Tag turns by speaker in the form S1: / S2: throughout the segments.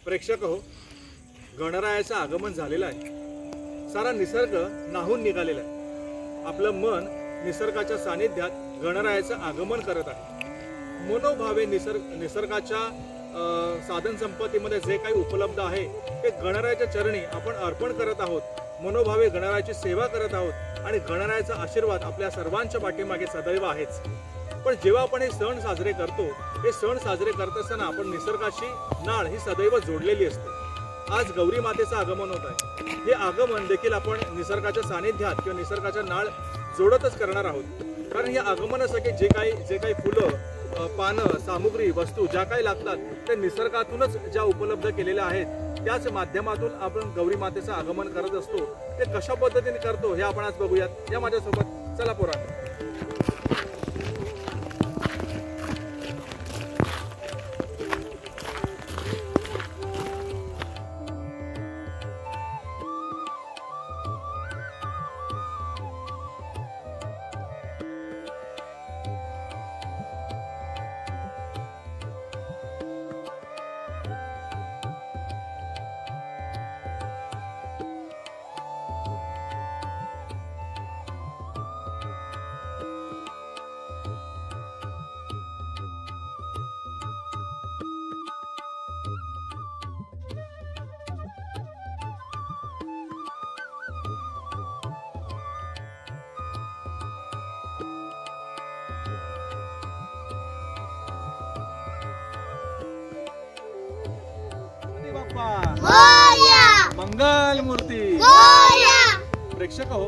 S1: प्रेक्षक हो, गणरायाचं आगमन झालेलं आहे। सारा निसर्ग नाहून निघालेला आहे। आपलं मन निसर्गाच्या सानिध्यात गणरायाचं आगमन करत आहे। मनोभावे निसर्गाच्या साधन संपत्तीमध्ये जे काही उपलब्ध आहे ते गणरायाच्या चरणी आपण अर्पण करत आहोत। मनोभावे गणरायाची सेवा करत आहोत आणि गणरायाचा आशीर्वाद आपल्या सर्वांच्या पाठीमागे सदैव आहेच। पण जेव्हा आपण हे सण साजरे करतो, हे सण साजरे करत असताना आपण निसर्गाची नाळ ही सदैव जोडलेली असते। आज गौरी मातेचं आगमन होत आहे। हे आगमन देखील आपण निसर्गाच्या सानिध्यात किंवा निसर्गाच्या नाळ जोडतच करणार आहोत। कारण या आगमनासाठी जे काही फुलं, पानं, सामुग्री, वस्तू ज्या काही लागतात ते निसर्गातूनच ज्या उपलब्ध केलेल्या आहेत त्याच माध्यमातून आपण गौरी मातेचं आगमन करत असतो। ते कशा पद्धतीने करतो हे आपण आज बघूयात। या माझ्यासोबत चला पोरांनो। मंगल मूर्ती। प्रेक्षक हो,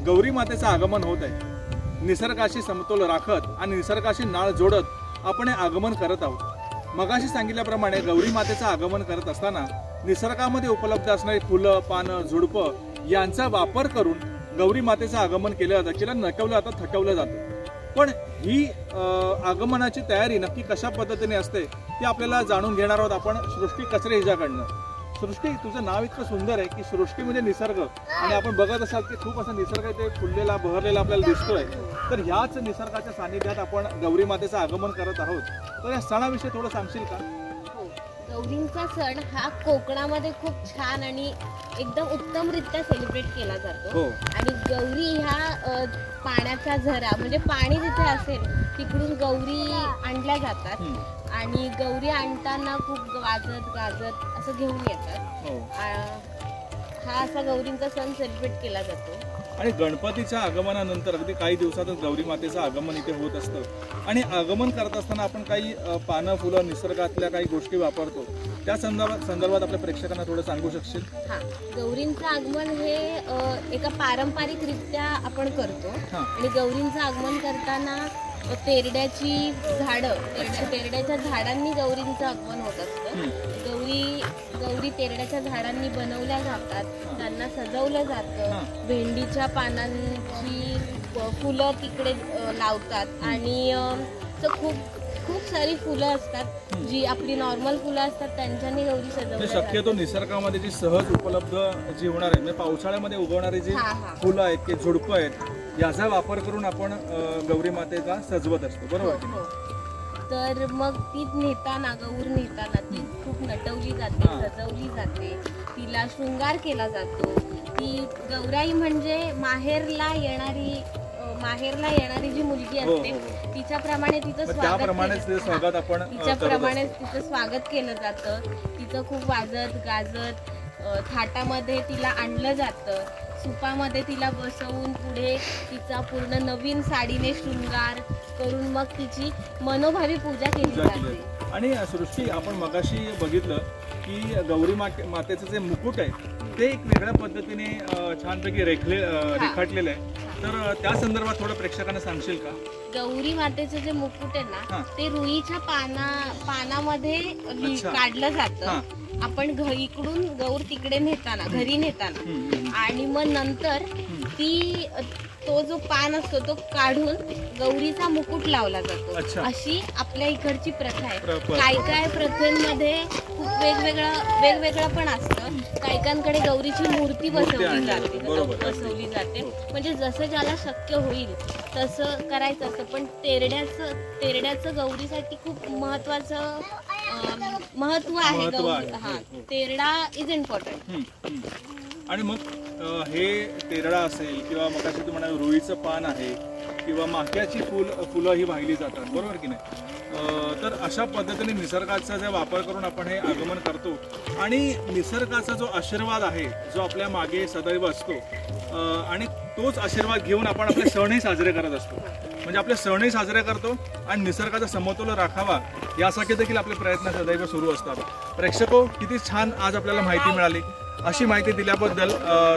S1: गौरी मातेचं आगमन होत आहे। निसर्गाशी समतोल राखत आणि निसर्गाशी नाळ जोडत आपण हे आगमन करत आहोत। मगाशी सांगितल्याप्रमाणे गौरी मातेचं आगमन करत असताना निसर्गामध्ये उपलब्ध असणारी फुलं, पानं, झुडपं यांचा वापर करून गौरी मातेचं आगमन केलं जातं, किंवा नटवलं जातं, थटवलं जातं। पण ही आगमनाची तयारी नक्की कशा पद्धतीने असते ते आपल्याला जाणून घेणार आहोत आपण सृष्टी कचरे हिच्याकडनं। सृष्टी, तुझं नाव इतकं सुंदर आहे की सृष्टी म्हणजे निसर्ग, आणि आपण बघत असाल की खूप असा निसर्ग इथे फुललेला, बहरलेला आपल्याला दिसतोय। तर ह्याच निसर्गाच्या सानिध्यात आपण गौरी मातेचं आगमन करत आहोत। तर या सणाविषयी थोडं सांगशील का?
S2: गौरींचा सण हा कोकणामध्ये खूप छान आणि एकदम उत्तमरित्या सेलिब्रेट केला जातो। आणि गौरी ह्या पाण्याचा झरा म्हणजे पाणी जिथे असेल तिकडून गौरी आणल्या जातात आणि गौरी आणताना खूप वाजत गाजत असं घेऊन येतात। हा असा गौरींचा सण सेलिब्रेट केला जातो।
S1: आणि गणपतीच्या आगमनानंतर अगदी काही दिवसातच गौरी मातेचं आगमन इथे होत असतं। आणि आगमन करत असताना आपण काही पानं, फुलं, निसर्गातल्या काही गोष्टी वापरतो। त्या संदर्भात आपल्या प्रेक्षकांना थोडं सांगू शकशील?
S2: हा, गौरींचं आगमन हे एका पारंपरिकरित्या आपण करतो। आणि गौरींचं आगमन करताना तेरड्याची झाडं, तेरड्याच्या झाडांनी गौरींचं आगमन होत असतं। गौरी तेरड्याच्या झाडांनी बनवल्या जातात, त्यांना सजवलं जातं। भेंडीच्या पानांची फुलं तिकडे लावतात आणि खूप सारी फुलं असतात जी आपली नॉर्मल फुलं असतात त्यांच्यानी गौरी सजवली जातात।
S1: शक्यतो निसर्गामध्ये जी सहज उपलब्ध जी होणार आहे, म्हणजे पावसाळ्यामध्ये उगवणारी जी फुलं आहेत की झुडपं आहेत याचा वापर करून आपण गौरी मातेला सजवत असतो, बरोबर?
S2: तर मग ती नेताना, गौर नेताना ती खूप नटवली जाते, सजवली जाते, तिला शृंगार केला जातो। ती गौराई म्हणजे माहेरला येणारी जी मुलगी असते तिच्याप्रमाणे तिचं स्वागत केलं जातं। तिचं खूप वाजत गाजत थाटामध्ये तिला आणलं जातं। सुपामध्ये तिला बसवून पुढे तिचा पूर्ण नवीन साडीने शृंगार करून मग तिची मनोभावी पूजा केली जाते।
S1: आणि सृष्टी, आपण मगाशी बघितलं की गौरी मातेचं जे मुकुट आहे ते एक वेगळ्या पद्धतीने छानपैकी रेखाटलेलं आहे। तर त्या संदर्भात थोडं प्रेक्षकांना सांगशील का?
S2: गौरी मातेचं जे मुकुट आहे ना ते रुईच्या पानामध्ये काढलं जातं। आपण इकडून गौर तिकडे नेताना, घरी नेताना, आणि मग नंतर तो जो पान असतो तो काढून गौरीचा मुकुट लावला जातो। अशी आपल्या इकडची प्रथा आहे। काय प्रथेमध्ये खूप वेगवेगळं पण असतं। काहीकांकडे गौरीची मूर्ती बसवली जाते, म्हणजे जसं ज्याला शक्य होईल तसं करायचं असतं। पण तेरड्याचं गौरीसाठी खूप महत्वाचं महत्व आहे
S1: महत्त्व आहे.
S2: हा
S1: हो, हो.
S2: तेरडा इज इम्पॉर्टंट.
S1: आणि मग हे तेरडा असेल किंवा मग तुम्ही म्हणा रुईचं पान आहे किंवा माक्याची फुलं ही वाहिली जातात, बरोबर की नाही. तर अशा पद्धतीने निसर्गाचा जे वापर करून आपण हे आगमन करतो आणि निसर्गाचा जो आशीर्वाद आहे जो आपल्या मागे सदैव असतो आणि तोच आशीर्वाद घेऊन आपण आपले सणही साजरे करत असतो. म्हणजे आपले सणही साजरे करतो आणि निसर्गाचा समतोल राखावा यासाठी देखील आपले प्रयत्न सदैव सुरू असतात. प्रेक्षको, किती छान आज आपल्याला माहिती मिळाली. अशी माहिती दिल्याबद्दल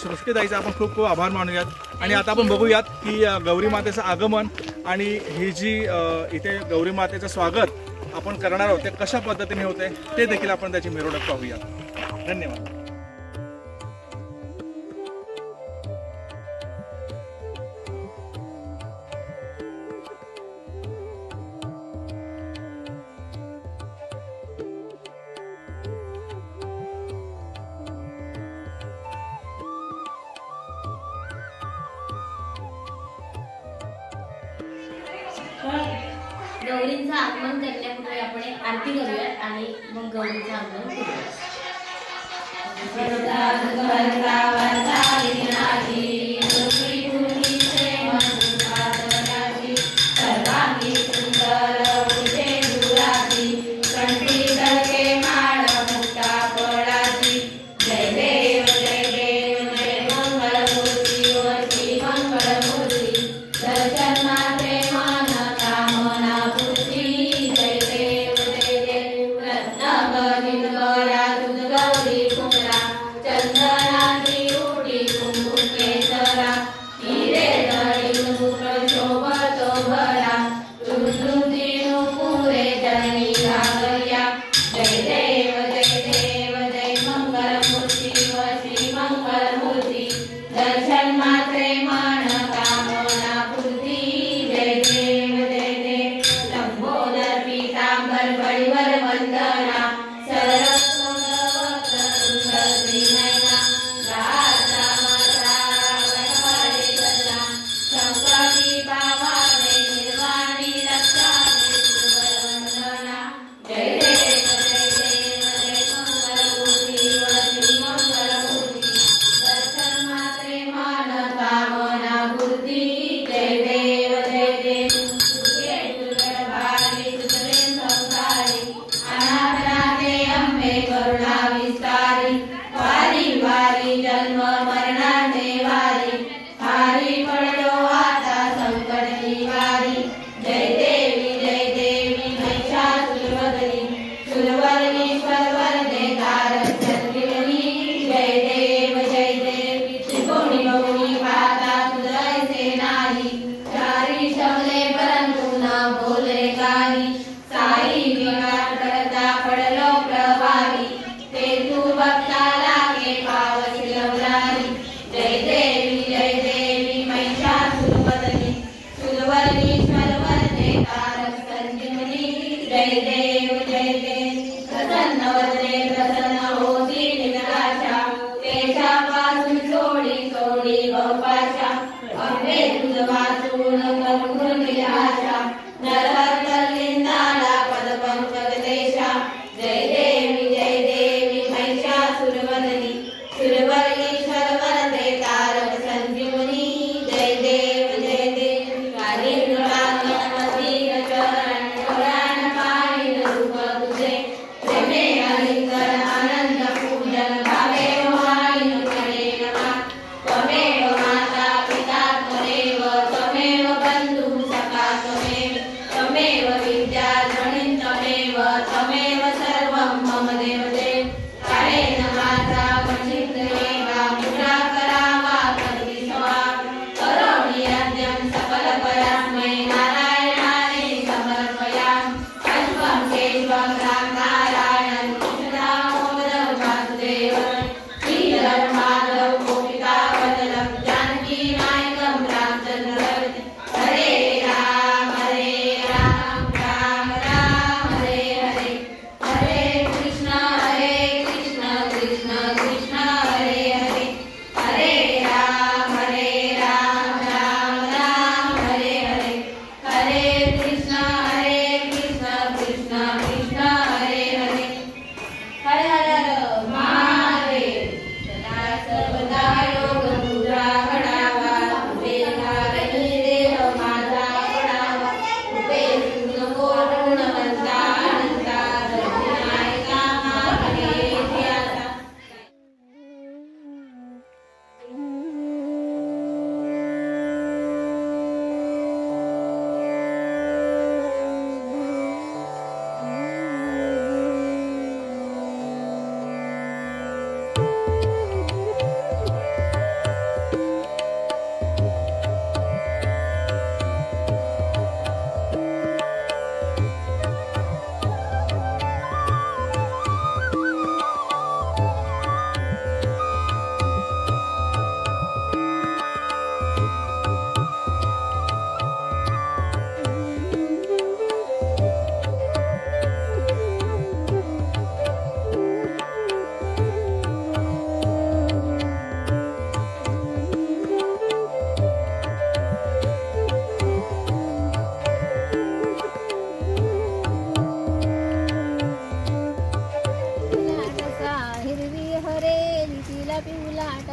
S1: सृष्टीताईचे आपण खूप खूप आभार मानूयात. आणि आता आपण बघूयात की गौरी मातेचं आगमन आणि ही जी इथे गौरी मातेचं स्वागत आपण करणार आहोत ते कशा पद्धतीने होते ते देखील आपण त्याची मिरवणूक पाहूया. धन्यवाद.
S2: गौरींचं आगमन करण्यापूर्वी आपण एक आरती करूयात आणि मग गौरींचं आगमन करूयात.
S3: चंदनाची उडी कुंकुमे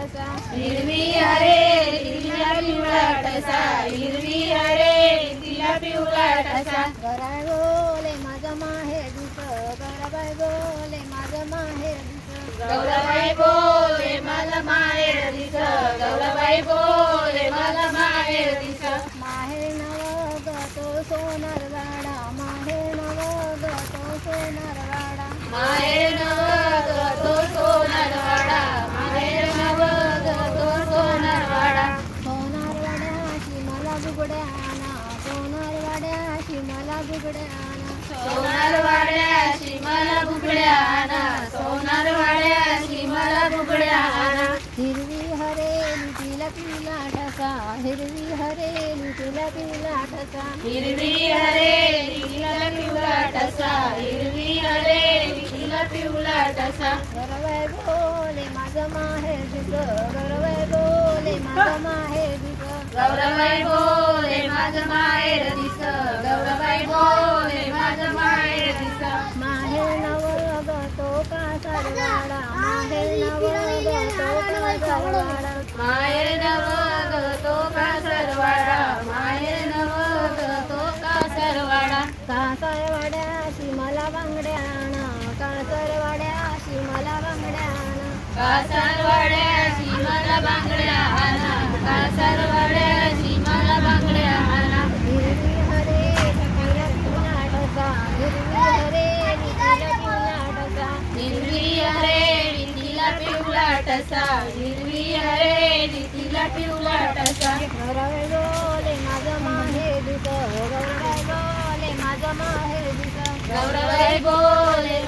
S2: ठसा हिरवी हरे तिला पिवळा ठसा हिरवी हरे तिला पिवळा ठसा
S3: गराय गोले माझा माहेर दिस गराबाई गोले माझा माहेर दिस
S2: गौराबाई बोले मला माहेर दिस गौराबाई बोले मला माहेर दिस
S3: माहेर नव तो सोनार वाडा माहेर नव तो सोनार वाडा
S2: माहेर नवग तो सोनारवाडा माहेर नवग तो सोनारवाडा
S3: सोनार वाड्याशी मला बुगड्या आणा सोनार वाड्याशी मला बुगड्या आणा
S2: सोनारवाड्याशी मला बुगड्या आणा सोनारवाड्याशी मला बुगड्या आणा
S3: हिरवी हरेली तिला पिवळा ठसा हिरवी हरेली तिला पिवळा ठसा
S2: हिरवी हरे तिला पिवळा ठसा हिरवी हरे तिला पिवळा ठसा
S3: गरवाय बोले माझं माहेर दिस गरवाय बोले माझं माहेर दिस
S2: गौराबाई बोले माझं माहेर दिस गौराबाई बोले माझं माहेर दिस
S3: माहेर नवग तो कासारवाडा माहेर नवग तो कासारवाडा
S2: माहेर नवग तो कासरवाडा माहेर नवग तो कासरवाडा
S3: कासारवाड्याशी मला बांगड्या आणा कासारवाड्याशी मला बांगड्या आणा
S2: कासरवाड्याशी मला बांगड्या आणा कासरवाड्याशी मला बांगड्या आणा
S3: हिरवी हरे तिला पिवळा ठसा हिरवी हरे तिला पिवळा ठसा
S2: हिरवी हरे तिला पिवळा ठसा हिरवी हरे तिला पिवळा ठसा
S3: गौराबाई बोले माझं माहेर दिस गौराबाई बोले माझं माहेर दिस
S2: गौराबाई बोले